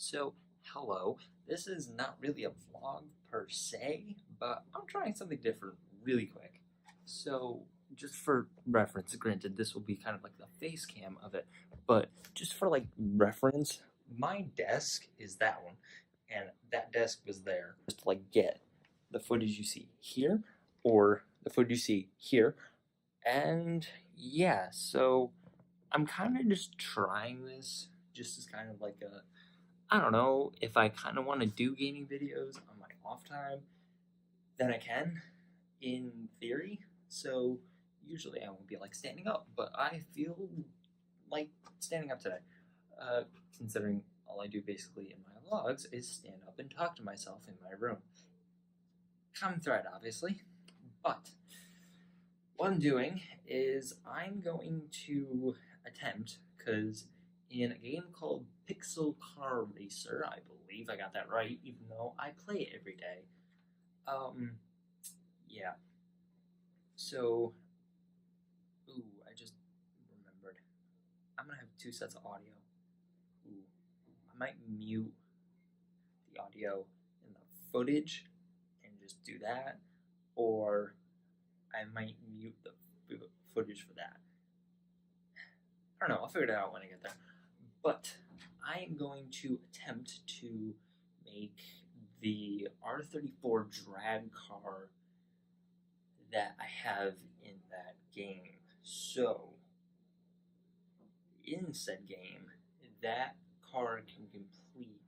So, hello. This is not really a vlog per se, but I'm trying something different really quick. So, just for reference, granted, this will be kind of like the face cam of it, but just for like reference, my desk is that one, and that desk was there just to like get the footage you see here or the footage you see here. And yeah, so I'm kind of just trying this just as kind of like a I don't know, if I kind of want to do gaming videos on my off time, then I can, in theory. So usually I won't be like standing up, but I feel like standing up today, uh, considering all I do basically in my vlogs is stand up and talk to myself in my room. Common thread, obviously, but what I'm doing is I'm going to attempt, because in a game called Pixel Car Racer, I believe I got that right, even though I play it every day. Um, yeah. So, ooh, I just remembered. I'm gonna have two sets of audio. Ooh, I might mute the audio in the footage and just do that, or I might mute the footage for that. I don't know. I'll figure it out when I get there. But I am going to attempt to make the R34 drag car that I have in that game. So, in said game, that car can complete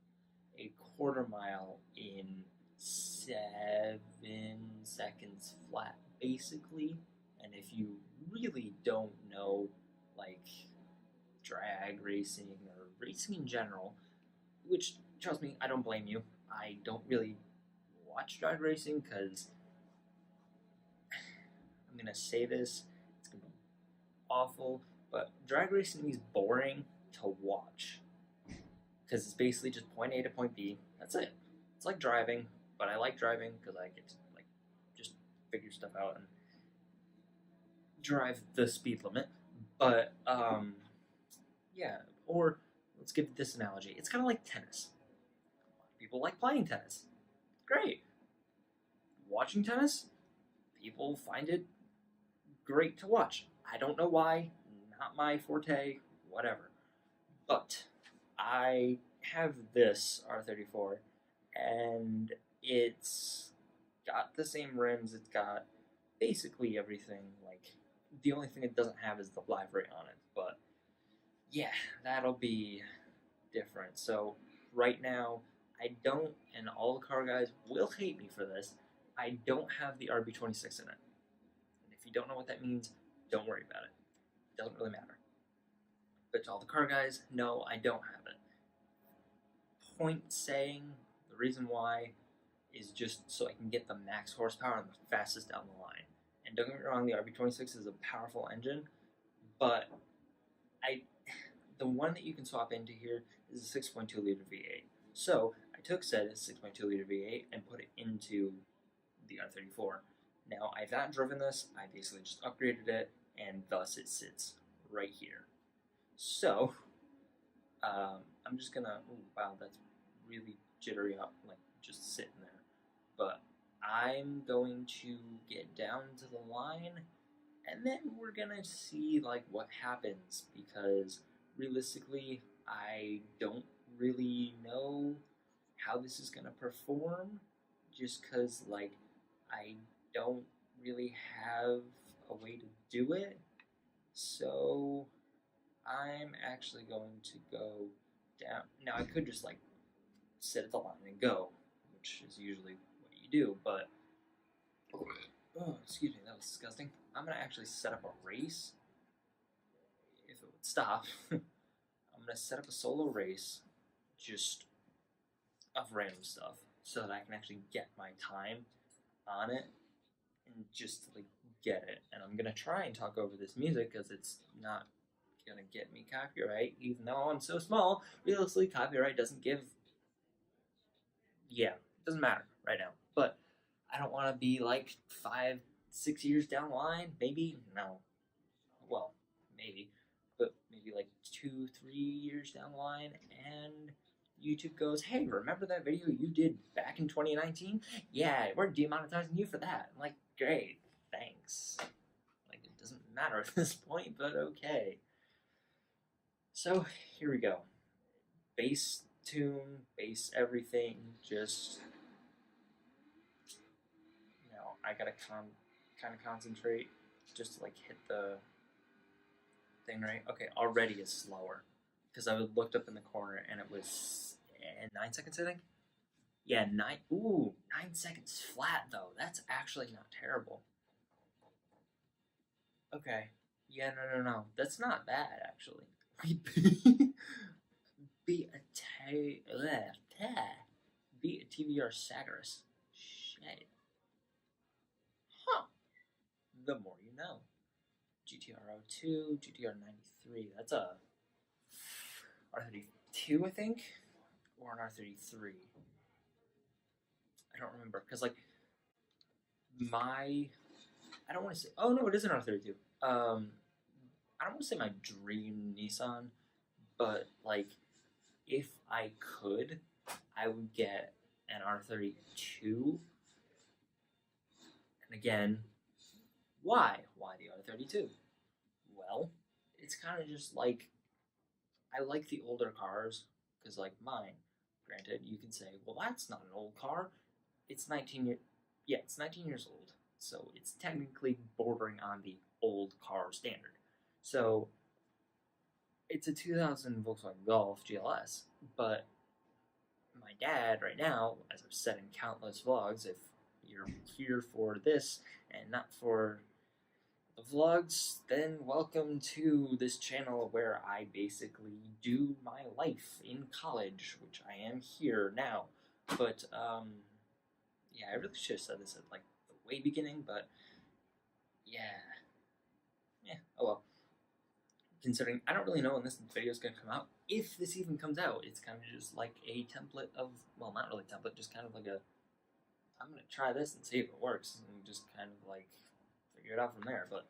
a quarter mile in 7 seconds flat, basically. And if you really don't know, like, drag racing or racing in general, which, trust me, I don't blame you. I don't really watch drag racing because I'm going to say this, it's going to be awful, but drag racing is boring to watch because it's basically just point A to point B. That's it. It's like driving, but I like driving because I get to like just figure stuff out and drive the speed limit. But yeah, or let's give this analogy. It's kind of like tennis. A lot of people like playing tennis. Great. Watching tennis, people find it great to watch. I don't know why, not my forte, whatever. But I have this R34 and it's got the same rims, it's got basically everything. Like, the only thing it doesn't have is the live rate on it, but yeah, that'll be different. So, right now, I don't, and all the car guys will hate me for this, I don't have the RB26 in it. And if you don't know what that means, don't worry about it. It doesn't really matter. But to all the car guys, no, I don't have it. Point saying, the reason why is just so I can get the max horsepower and the fastest down the line. And don't get me wrong, the RB26 is a powerful engine, but I the one that you can swap into here is a 6.2 liter V8. So I took said 6.2 liter V8 and put it into the R34. Now I've not driven this, I basically just upgraded it, and thus it sits right here. So I'm just gonna. Oh wow, that's really jittery up, like just sitting there. But I'm going to get down to the line, and then we're gonna see like what happens because realistically, I don't really know how this is gonna perform, just because like I don't really have a way to do it. So I'm actually going to go down. Now I could just like sit at the line and go, which is usually what you do, but oh, excuse me, that was disgusting. I'm gonna actually set up a race if it would stop. I'm gonna set up a solo race just of random stuff so that I can actually get my time on it and just like get it. And I'm gonna try and talk over this music because it's not gonna get me copyright, even though I'm so small. Realistically, copyright doesn't give. Yeah, it doesn't matter right now. But I don't want to be like 5, 6 years down the line. Maybe no. Well, maybe, but maybe like 2, 3 years down the line, and YouTube goes, hey, remember that video you did back in 2019? Yeah, we're demonetizing you for that. I'm like, great, thanks. Like, it doesn't matter at this point, but okay. So, here we go. Bass tune, bass everything, just, I gotta kind of concentrate just to, like, hit the thing right. Okay, already is slower. Because I looked up in the corner and it was 9 seconds, I think. Yeah, 9. Ooh, 9 seconds flat though. That's actually not terrible. Okay. Yeah, no. That's not bad actually. Beat a beat a TVR Sagaris. Shit. Huh. The more you know. GTR 02, GTR 93. That's a R32, I think, or an R33. I don't remember because like my I don't want to say. Oh no, it is an R32. I don't want to say my dream Nissan, but like if I could, I would get an R32. And again, why? Why the R32? Well, it's kind of just like I like the older cars because like mine. Granted, you can say, well, that's not an old car. It's 19 years. Yeah, it's 19 years old, so it's technically bordering on the old car standard. So it's a 2000 Volkswagen Golf GLS, but my dad right now, as I've said in countless vlogs, if you're here for this and not for the vlogs, then welcome to this channel where I basically do my life in college, which I am here now. But yeah, I really should have said this at like the way beginning, but yeah, oh well. Considering I don't really know when this video is going to come out, if this even comes out, it's kind of just like a template of, well, not really template, just kind of like a, I'm going to try this and see if it works, and just kind of like figure it out from there. But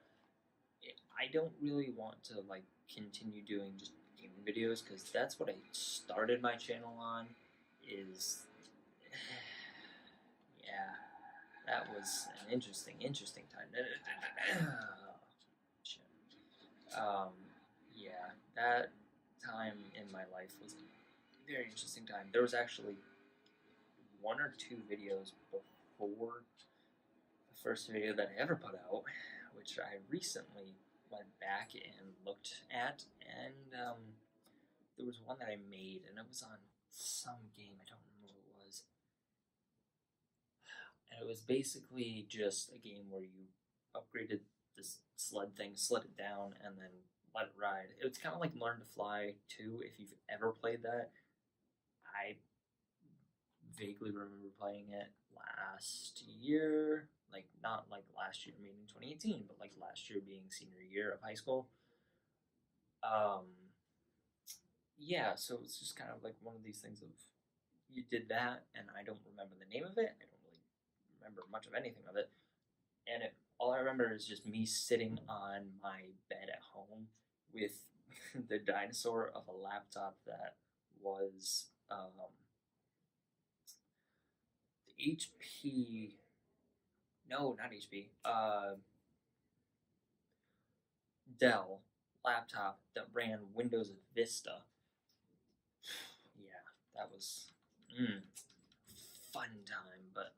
I don't really want to like continue doing just gaming videos because that's what I started my channel on. Is yeah, that was an interesting time. Um, yeah, that time in my life was a very interesting time. There was actually 1 or 2 videos before the first video that I ever put out, which I recently went back and looked at, and there was one that I made, and it was on some game, I don't remember what it was. And it was basically just a game where you upgraded this sled thing, slid it down, and then let it ride. It was kind of like Learn to Fly 2, if you've ever played that. I vaguely remember playing it last year, like not like last year, meaning 2018, but like last year being senior year of high school. Um, yeah, so it's just kind of like one of these things of you did that, and I don't remember the name of it. I don't really remember much of anything of it, and all I remember is just me sitting on my bed at home with the dinosaur of a laptop that was the HP. No, not HP. Dell laptop that ran Windows Vista. Yeah, that was fun time, but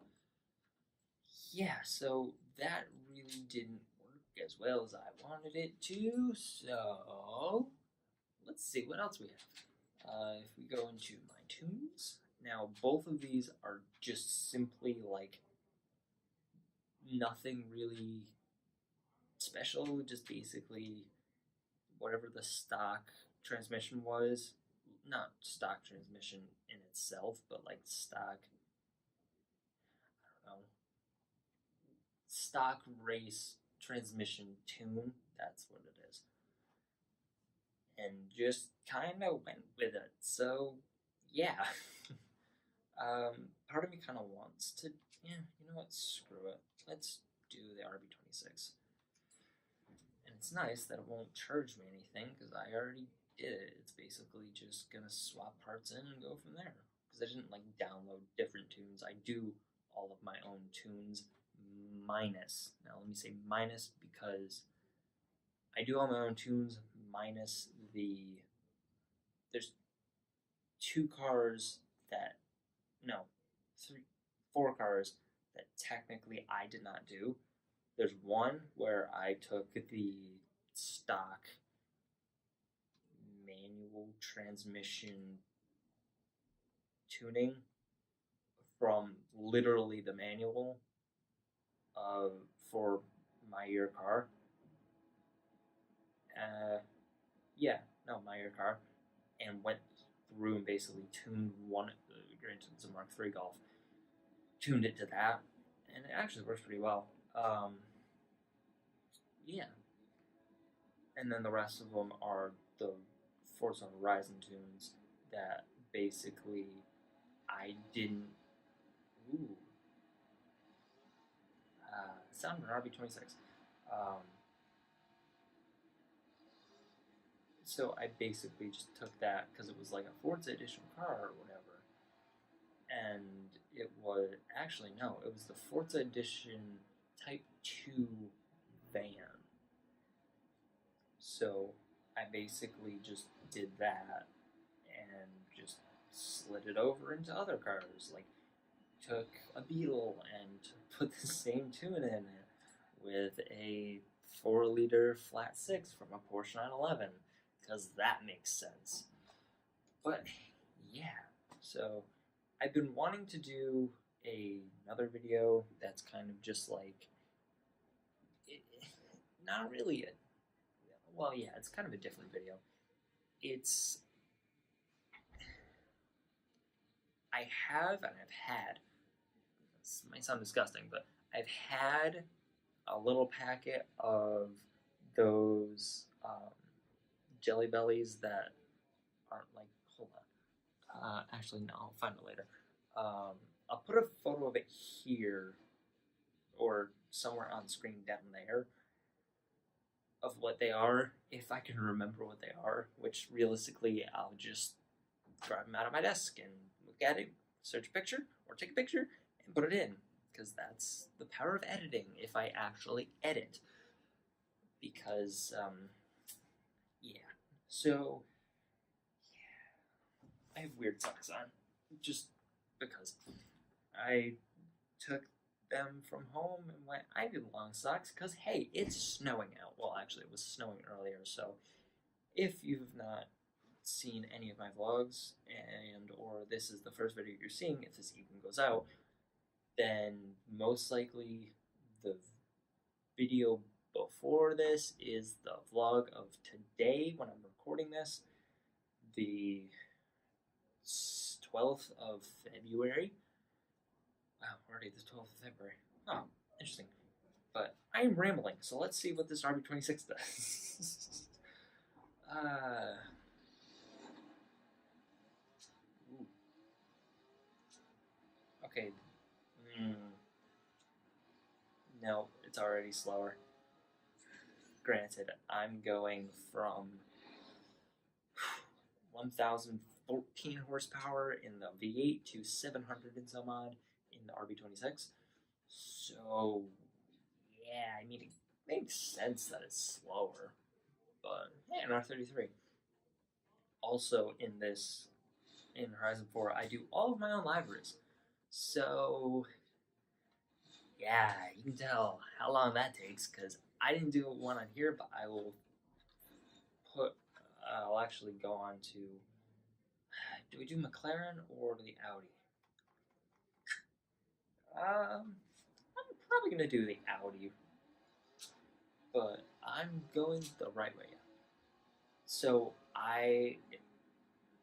yeah, so that really didn't work as well as I wanted it to. So let's see what else we have. If we go into my tunes, now both of these are just simply like nothing really special, just basically whatever the stock transmission was. Not stock transmission in itself, but like stock, I don't know, stock race transmission tune. That's what it is. And just kind of went with it. So, yeah. Part of me kind of wants to, yeah, you know what, screw it. Let's do the RB26. And it's nice that it won't charge me anything because I already did it. It's basically just gonna swap parts in and go from there. Because I didn't like download different tunes. I do all of my own tunes minus. Now let me say minus because I do all my own tunes minus there's two cars that no, three, four cars that technically I did not do. There's one where I took the stock manual transmission tuning from literally the manual for my year car. Yeah, no, my year car, and went through and basically tuned one. Granted, it's a Mark III Golf. Tuned it to that, and it actually works pretty well. Yeah, and then the rest of them are the Forza Horizon tunes that basically I didn't. Ooh, sound of an RB26. So I basically just took that because it was like a Forza edition car or whatever, and it was actually no, it was the Forza edition Type 2 van. So I basically just did that and just slid it over into other cars. Like took a Beetle and put the same tune in it with a 4-liter flat six from a Porsche 911 because that makes sense. But yeah, so I've been wanting to do another video that's kind of just like not really a well, yeah, it's kind of a different video. It's I have and I've had. This might sound disgusting, but I've had a little packet of those Jelly Bellies that aren't like. Hold on. Actually, no. I'll find it later. I'll put a photo of it here or somewhere on screen down there of what they are, if I can remember what they are, which realistically I'll just grab them out of my desk and look at it, search a picture, or take a picture and put it in, because that's the power of editing if I actually edit. Because, yeah. So, yeah. I have weird socks on, just because. I took them from home and went, I need long socks because hey, it's snowing out. Well, actually, it was snowing earlier, so if you've not seen any of my vlogs and or this is the first video you're seeing, if this even goes out, then most likely the video before this is the vlog of today when I'm recording this, the 12th of February. Wow, already the 12th of February. Oh, interesting. But I am rambling, so let's see what this RB26 does. Ooh. Okay. No, it's already slower. Granted, I'm going from 1,014 horsepower in the V8 to 700 and some odd in the RB26. So, yeah, I mean, it makes sense that it's slower. But, hey, an R33. Also, in Horizon 4, I do all of my own libraries. So, yeah, you can tell how long that takes, because I didn't do one on here, but I'll actually go on to, do we do McLaren or the Audi? I'm probably going to do the Audi, but I'm going the right way. So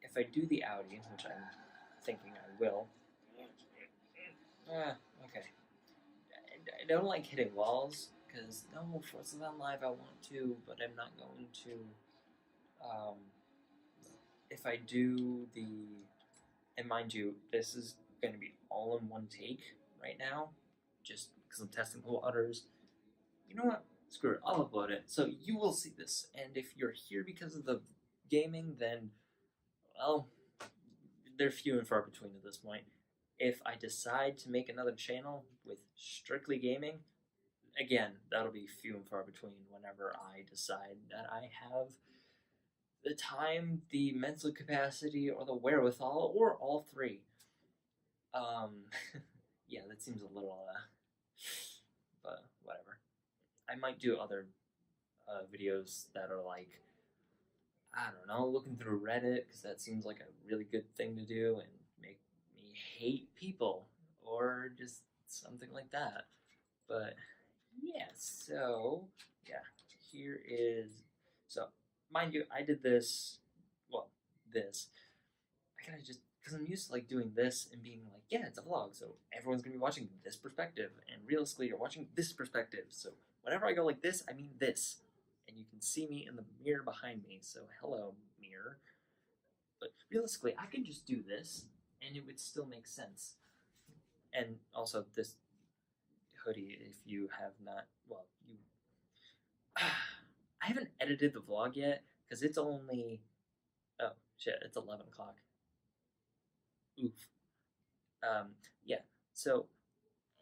if I do the Audi, which I'm thinking I will, okay. I don't like hitting walls, because no, for Forza Live I want to, but I'm not going to. If I do and mind you, this is going to be all in one take right now, just because I'm testing the waters. You know what? Screw it, I'll upload it, so you will see this, and if you're here because of the gaming, then, well, they're few and far between at this point. If I decide to make another channel with strictly gaming, again, that'll be few and far between whenever I decide that I have the time, the mental capacity, or the wherewithal, or all three. Um, yeah, that seems a little, but whatever. I might do other videos that are like, I don't know, looking through Reddit, because that seems like a really good thing to do and make me hate people, or just something like that. But yeah, so yeah, here is, so mind you, I did this, well, this, I kind of just, because I'm used to like doing this and being like, yeah, it's a vlog, so everyone's gonna be watching this perspective, and realistically, you're watching this perspective. So whenever I go like this, I mean this, and you can see me in the mirror behind me. So hello, mirror. But realistically, I could just do this, and it would still make sense. And also, this hoodie, if you have not, well, you, I haven't edited the vlog yet because it's only, oh shit, it's 11 o'clock. Oof. Yeah. So,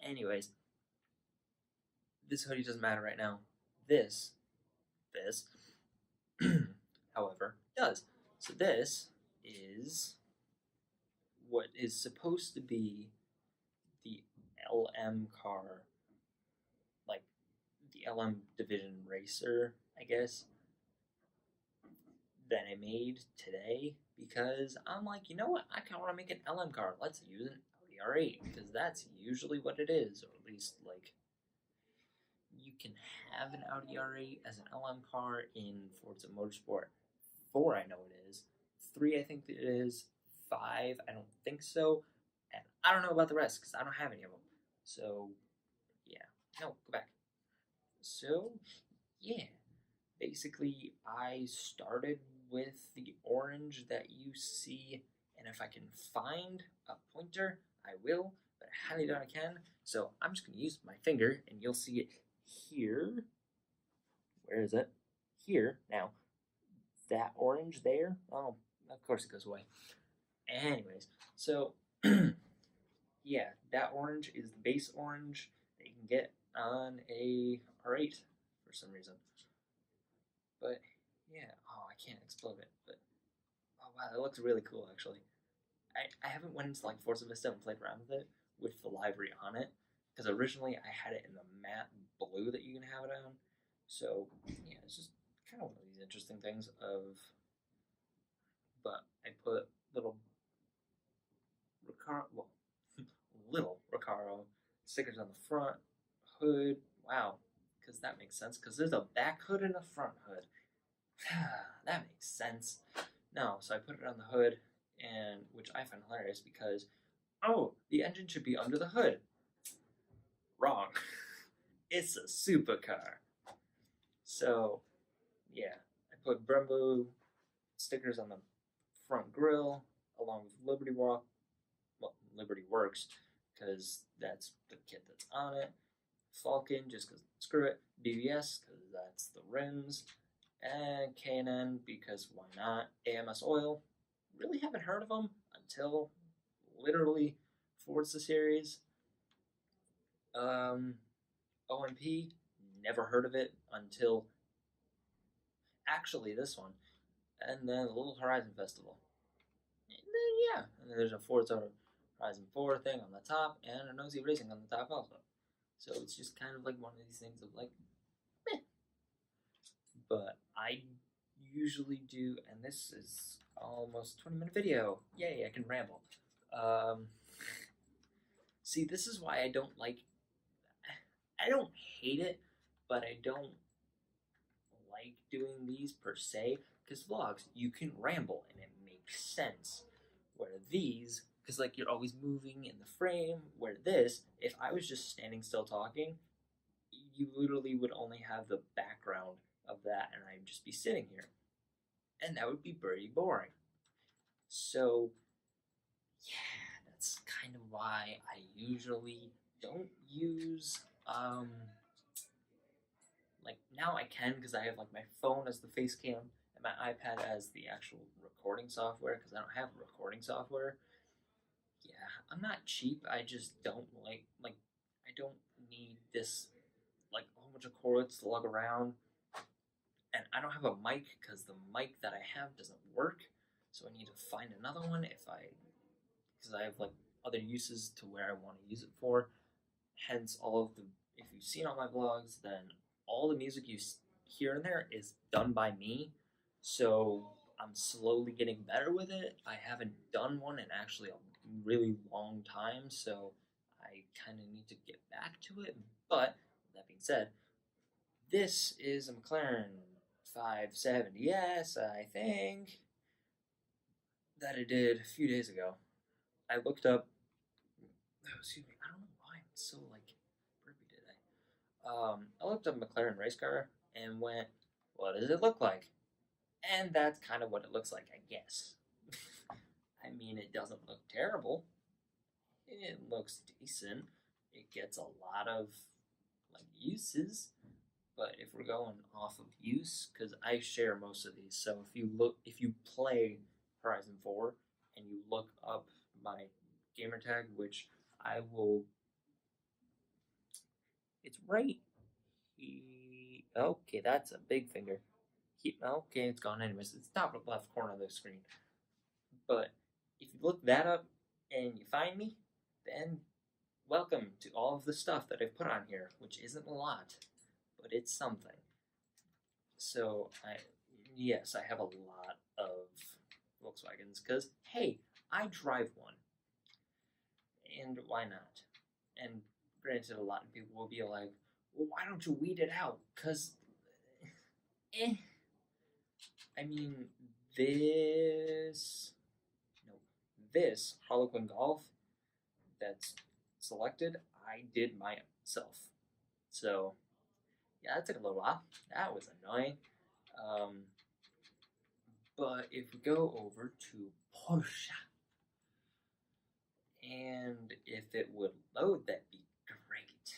anyways, this hoodie doesn't matter right now. This, however, does. So this is what is supposed to be the LM car, like the LM division racer, I guess, that I made today, because I'm like, you know what? I kind of want to make an LM car. Let's use an Audi R8, because that's usually what it is, or at least like you can have an Audi R8 as an LM car in Forza Motorsport 4, I know it is. 3, I think it is. 5, I don't think so. And I don't know about the rest because I don't have any of them. So, yeah. No, go back. So, yeah. Basically, I started with the orange that you see, and if I can find a pointer, I will, but I highly doubt I can. So I'm just going to use my finger, and you'll see it here. Where is it? Here. Now, that orange there, oh, of course it goes away. Anyways, so yeah, that orange is the base orange that you can get on a R8 for some reason. But yeah, oh, I can't explode it. But oh wow, that looks really cool actually. I haven't went into like Forza Vista and played around with it with the livery on it, because originally I had it in the matte blue that you can have it on. So yeah, it's just kind of one of these interesting things of. But I put little Recaro, well, little Recaro stickers on the front hood. Wow, because that makes sense. Because there's a back hood and a front hood. That makes sense. No, so I put it on the hood, and which I find hilarious because, oh, the engine should be under the hood. Wrong. It's a supercar. So, yeah, I put Brembo stickers on the front grille along with Liberty Walk, well, Liberty Works, because that's the kit that's on it. Falcon, just because screw it. BBS, because that's the rims. And K&N, because why not? AMS Oil, really haven't heard of them until literally Forza series. OMP, never heard of it until actually this one. And then a Little Horizon Festival. And then, yeah, and then there's a Forza Horizon 4 thing on the top, and a Nosy Racing on the top also. So it's just kind of like one of these things of like, meh. But I usually do, and this is almost 20-minute video. Yay, I can ramble. See, this is why I don't like, I don't hate it, but I don't like doing these per se, because vlogs, you can ramble and it makes sense. Where these, because like you're always moving in the frame, where this, if I was just standing still talking, you literally would only have the background of that and I'd just be sitting here. And that would be pretty boring. So, yeah, that's kind of why I usually don't use, like now I can because I have like my phone as the face cam and my iPad as the actual recording software because I don't have recording software. Yeah, I'm not cheap. I just don't like I don't need this like a whole bunch of cords to lug around, and I don't have a mic because the mic that I have doesn't work. So I need to find another one if I because I have like other uses to where I want to use it for. Hence, all of the if you've seen all my vlogs, then all the music you hear in there is done by me. So I'm slowly getting better with it. I haven't done one in actually a really long time, so I kind of need to get back to it. But that being said, this is a McLaren 570S, I think, that I did a few days ago. I looked up. Oh, excuse me. I don't know why I'm so like burpy today. I looked up McLaren race car and went, "What does it look like?" And that's kind of what it looks like, I guess. I mean, it doesn't look terrible. It looks decent. It gets a lot of like uses. But if we're going off of use, because I share most of these, so if you play Horizon 4 and you look up my gamer tag, which I will, it's right. Okay, that's a big finger. Okay, it's gone anyways. It's top left corner of the screen. But if you look that up and you find me, then welcome to all of the stuff that I've put on here, which isn't a lot, but it's something. So yes, I have a lot of Volkswagens because hey, I drive one, and why not? And granted, a lot of people will be like, "Well, why don't you weed it out?" Because, I mean, this no, this Harlequin Golf that's selected, I did myself. So yeah, that took a little while. That was annoying. Um, but if we go over to Porsche, and if it would load, that'd be great.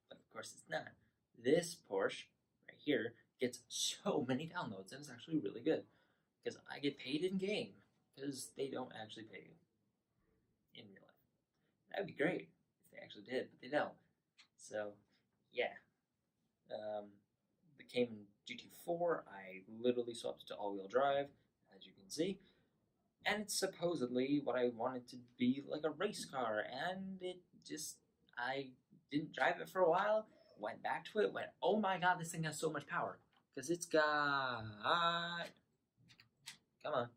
But of course, it's not. This Porsche right here gets so many downloads, and it's actually really good because I get paid in game because they don't actually pay you in real life. That'd be great if they actually did, but they don't. So, yeah. The Cayman GT4, I literally swapped it to all-wheel drive, as you can see, and it's supposedly what I wanted to be like a race car, and I didn't drive it for a while, went back to it, went, oh my god, this thing has so much power, because it's got, come on,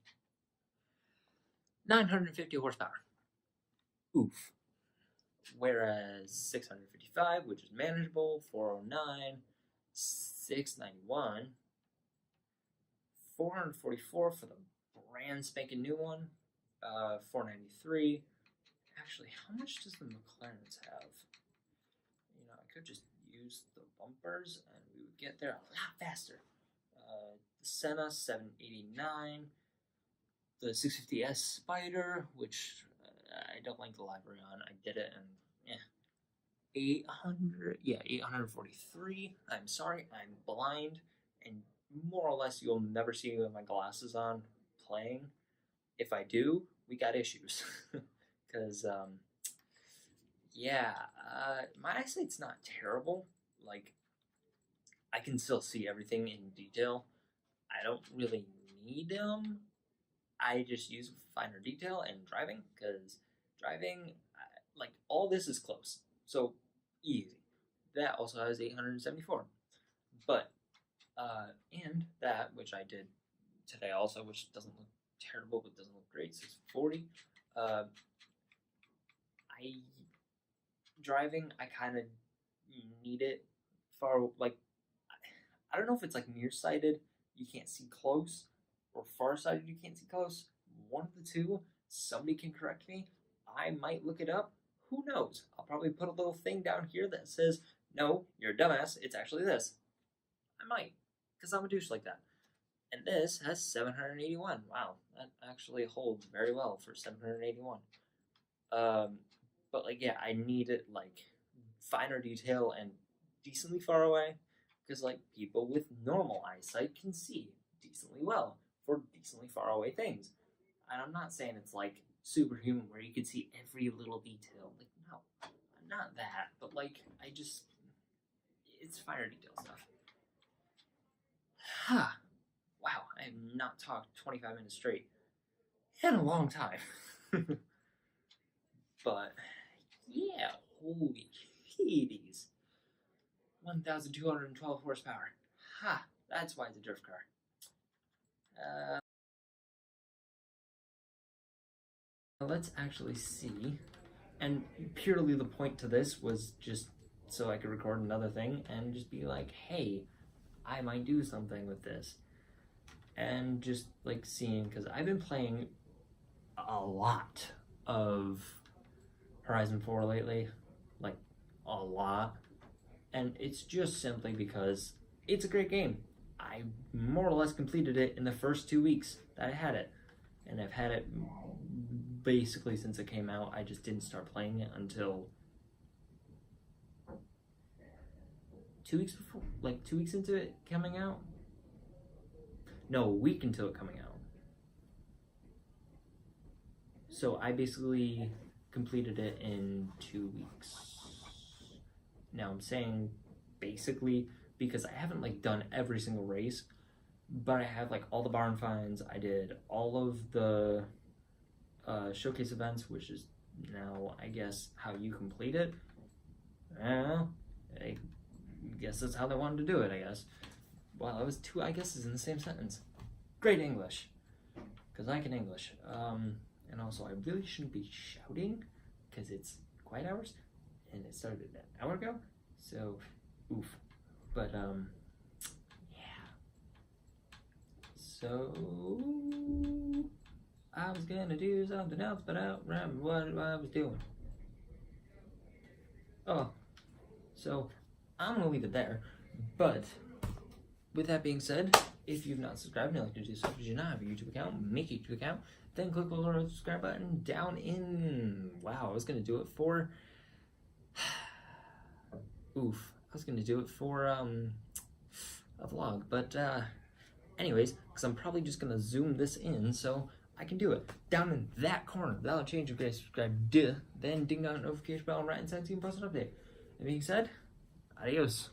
950 horsepower. Oof. Whereas 655, which is manageable, 409, 691, 444 for the brand spanking new one, 493. Actually, how much does the McLaren's have? You know, I could just use the bumpers and we would get there a lot faster. The Senna, 789. The 650S Spider, which I don't like the library on. I did it and 843. I'm sorry, I'm blind, and more or less you'll never see me with my glasses on playing. If I do, we got issues. Because, my eyesight's not terrible. Like, I can still see everything in detail. I don't really need them. I just use finer detail and driving, because driving, like, all this is close. So, easy. That also has 874. But, and that, which I did today also, which doesn't look terrible, but doesn't look great, 640. Driving, I kind of need it for, like, I don't know if it's, like, nearsighted, you can't see close, or farsighted, you can't see close. One of the two, somebody can correct me. I might look it up. Who knows? I'll probably put a little thing down here that says, no, you're a dumbass, it's actually this. I might, because I'm a douche like that. And this has 781. Wow, that actually holds very well for 781. But, like, yeah, I need it, like, finer detail and decently far away, because, like, people with normal eyesight can see decently well for decently far away things. And I'm not saying it's like superhuman where you can see every little detail. Like, no, not that. But like, it's finer detail stuff. Huh. Wow, I have not talked 25 minutes straight in a long time. But yeah, holy Hades. 1,212 horsepower. Ha! That's why it's a drift car. Let's actually see. And purely the point to this was just so I could record another thing and just be like, hey, I might do something with this. And just like seeing, because I've been playing a lot of Horizon 4 lately, like a lot. And it's just simply because it's a great game. I more or less completed it in the first 2 weeks that I had it. And I've had it basically since it came out. I just didn't start playing it until 2 weeks before, like 2 weeks into it coming out. No, a week until it coming out. So I basically completed it in 2 weeks. Now I'm saying basically because I haven't like done every single race, but I have like all the barn finds. I did all of the showcase events, which is now I guess how you complete it. I guess that's how they wanted to do it, I guess. Well, that was 2 I guesses in the same sentence. Great English, because I can English. And also I really shouldn't be shouting because it's quiet hours and it started an hour ago, so oof. But yeah, so I was gonna do something else, but I don't remember what I was doing. Oh, so I'm gonna leave it there. But with that being said, if you've not subscribed and you'd like to do so, because you not have a YouTube account, make a YouTube account, then click the little subscribe button down in, wow, I was gonna do it for, oof, I was gonna do it for a vlog, but anyways, because I'm probably just gonna zoom this in so I can do it. Down in that corner, that'll change if you guys subscribe, then ding that notification bell right inside so you can post an update. That being said, adios.